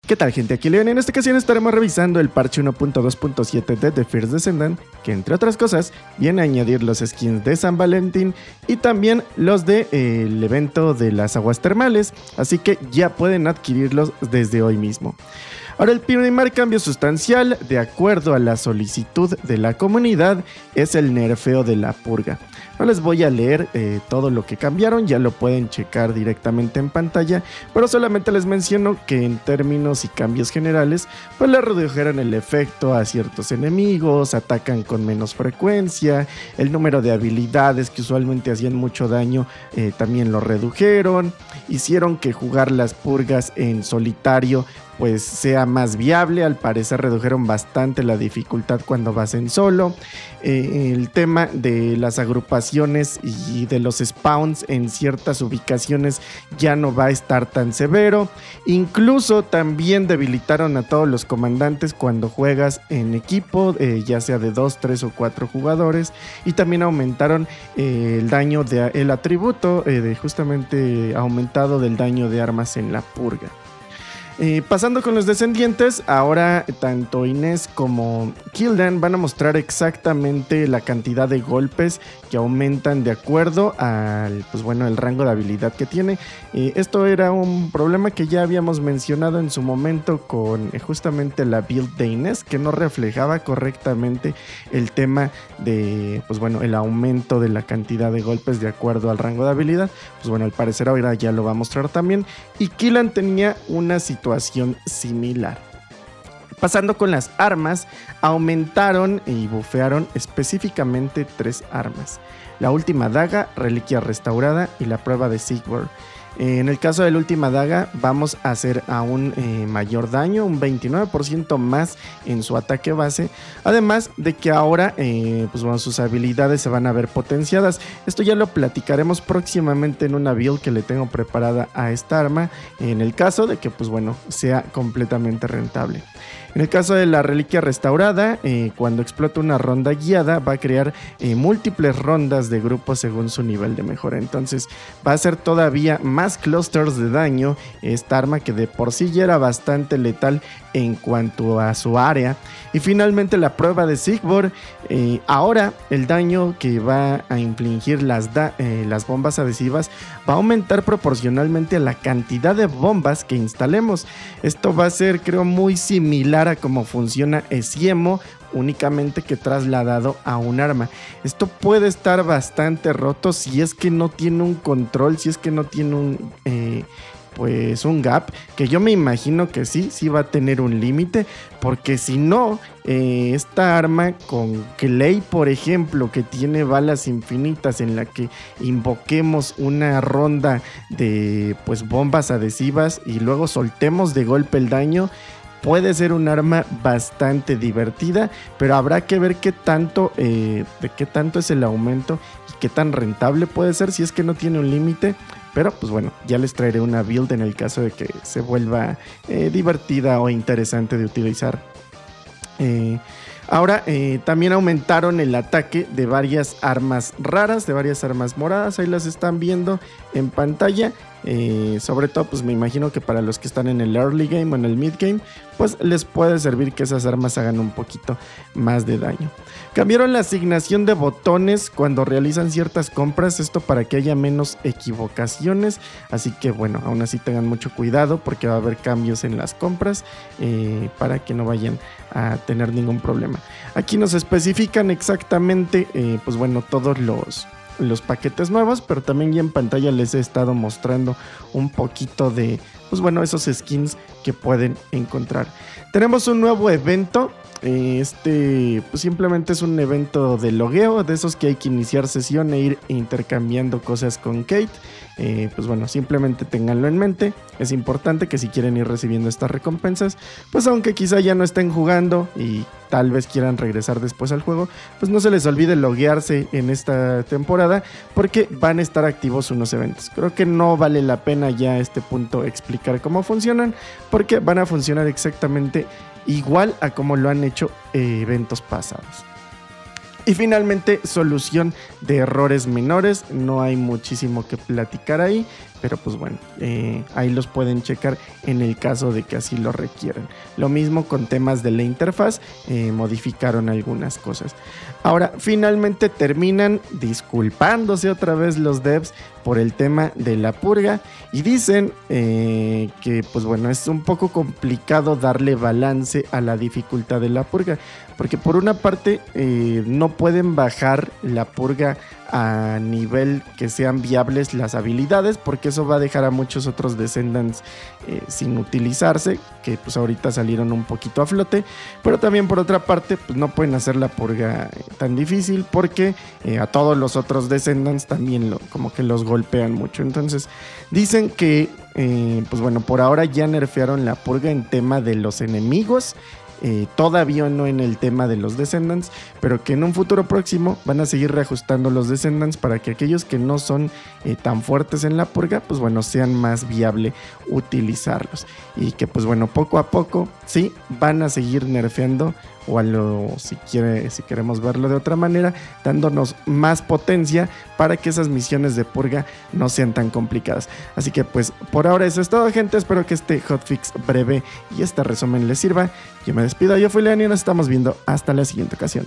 ¿Qué tal, gente? Aquí Leon. En esta ocasión estaremos revisando el parche 1.2.7 de The First Descendant, que entre otras cosas viene a añadir los skins de San Valentín y también los del evento de las aguas termales, así que ya pueden adquirirlos desde hoy mismo. Ahora, el primer cambio sustancial, de acuerdo a la solicitud de la comunidad, es el nerfeo de la purga. No les voy a leer todo lo que cambiaron, ya lo pueden checar directamente en pantalla, pero solamente les menciono que en términos y cambios generales, pues le redujeron el efecto a ciertos enemigos, atacan con menos frecuencia, el número de habilidades que usualmente hacían mucho daño también lo redujeron, hicieron que jugar las purgas en solitario pues sea más viable. Al parecer redujeron bastante la dificultad cuando vas en solo. El tema de las agrupaciones y de los spawns en ciertas ubicaciones ya no va a estar tan severo. Incluso también debilitaron a todos los comandantes cuando juegas en equipo, ya sea de 2, 3 o 4 jugadores. Y también aumentaron el daño el atributo justamente aumentado del daño de armas en la purga. Pasando con los descendientes, ahora tanto Inés como Kildan van a mostrar exactamente la cantidad de golpes que aumentan de acuerdo al el rango de habilidad que tiene. Esto era un problema que ya habíamos mencionado en su momento con justamente la build de Inés, que no reflejaba correctamente el tema de el aumento de la cantidad de golpes de acuerdo al rango de habilidad. Al parecer ahora ya lo va a mostrar también. Y Kildan tenía una situación similar. Pasando con las armas, aumentaron y bufearon específicamente 3 armas: la última daga, reliquia restaurada y la prueba de Sigvor. En el caso de la última daga vamos a hacer aún mayor daño, un 29% más en su ataque base, además de que ahora sus habilidades se van a ver potenciadas. Esto ya lo platicaremos próximamente en una build que le tengo preparada a esta arma, en el caso de que sea completamente rentable. En el caso de la reliquia restaurada, cuando explota una ronda guiada, va a crear múltiples rondas de grupos según su nivel de mejora. Entonces va a ser todavía más clusters de daño esta arma, que de por sí ya era bastante letal en cuanto a su área. Y finalmente la prueba de Sigvor. Ahora el daño que va a infligir las bombas adhesivas va a aumentar proporcionalmente a la cantidad de bombas que instalemos. Esto va a ser, creo, muy similar a cómo funciona Esiemo, únicamente que trasladado a un arma. Esto puede estar bastante roto si es que no tiene un control, si es que no tiene un gap, que yo me imagino que sí va a tener un límite, porque si no, esta arma con Clay, por ejemplo, que tiene balas infinitas, en la que invoquemos una ronda de bombas adhesivas y luego soltemos de golpe el daño, puede ser un arma bastante divertida, pero habrá que ver qué tanto es el aumento y qué tan rentable puede ser si es que no tiene un límite. Pero ya les traeré una build en el caso de que se vuelva divertida o interesante de utilizar. Ahora también aumentaron el ataque de varias armas raras, de varias armas moradas. Ahí las están viendo en pantalla. Sobre todo me imagino que para los que están en el early game o en el mid game, les puede servir que esas armas hagan un poquito más de daño. Cambiaron la asignación de botones cuando realizan ciertas compras, esto para que haya menos equivocaciones, así que aún así tengan mucho cuidado, porque va a haber cambios en las compras para que no vayan a tener ningún problema. Aquí nos especifican exactamente todos los paquetes nuevos, pero también ya en pantalla les he estado mostrando un poquito de esos skins que pueden encontrar. Tenemos un nuevo evento. Simplemente es un evento de logueo, de esos que hay que iniciar sesión e ir intercambiando cosas con Kate. Simplemente ténganlo en mente. Es importante que si quieren ir recibiendo estas recompensas, aunque quizá ya no estén jugando y tal vez quieran regresar después al juego, no se les olvide loguearse en esta temporada, porque van a estar activos unos eventos. Creo que no vale la pena ya a este punto explicar cómo funcionan, porque van a funcionar exactamente igual a como lo han hecho eventos pasados. Y finalmente, solución de errores menores. No hay muchísimo que platicar ahí, pero pues bueno, ahí los pueden checar en el caso de que así lo requieran. Lo mismo con temas de la interfaz, modificaron algunas cosas. Ahora, finalmente terminan disculpándose otra vez los devs por el tema de la purga y dicen que pues bueno, es un poco complicado darle balance a la dificultad de la purga, porque por una parte no pueden bajar la purga a nivel que sean viables las habilidades, porque eso va a dejar a muchos otros Descendants sin utilizarse, que pues ahorita salieron un poquito a flote, pero también por otra parte pues no pueden hacer la purga tan difícil porque a todos los otros Descendants también como que los golpean mucho. Entonces dicen que pues bueno, por ahora ya nerfearon la purga en tema de los enemigos, todavía no en el tema de los Descendants, pero que en un futuro próximo van a seguir reajustando los Descendants para que aquellos que no son tan fuertes en la purga, pues bueno, sean más viable utilizarlos. Y que pues bueno, poco a poco sí van a seguir nerfeando, o si queremos verlo de otra manera, dándonos más potencia para que esas misiones de purga no sean tan complicadas. Así que pues por ahora eso es todo, gente. Espero que este hotfix breve y este resumen les sirva. Yo me despido, yo fui Leon y nos estamos viendo hasta la siguiente ocasión.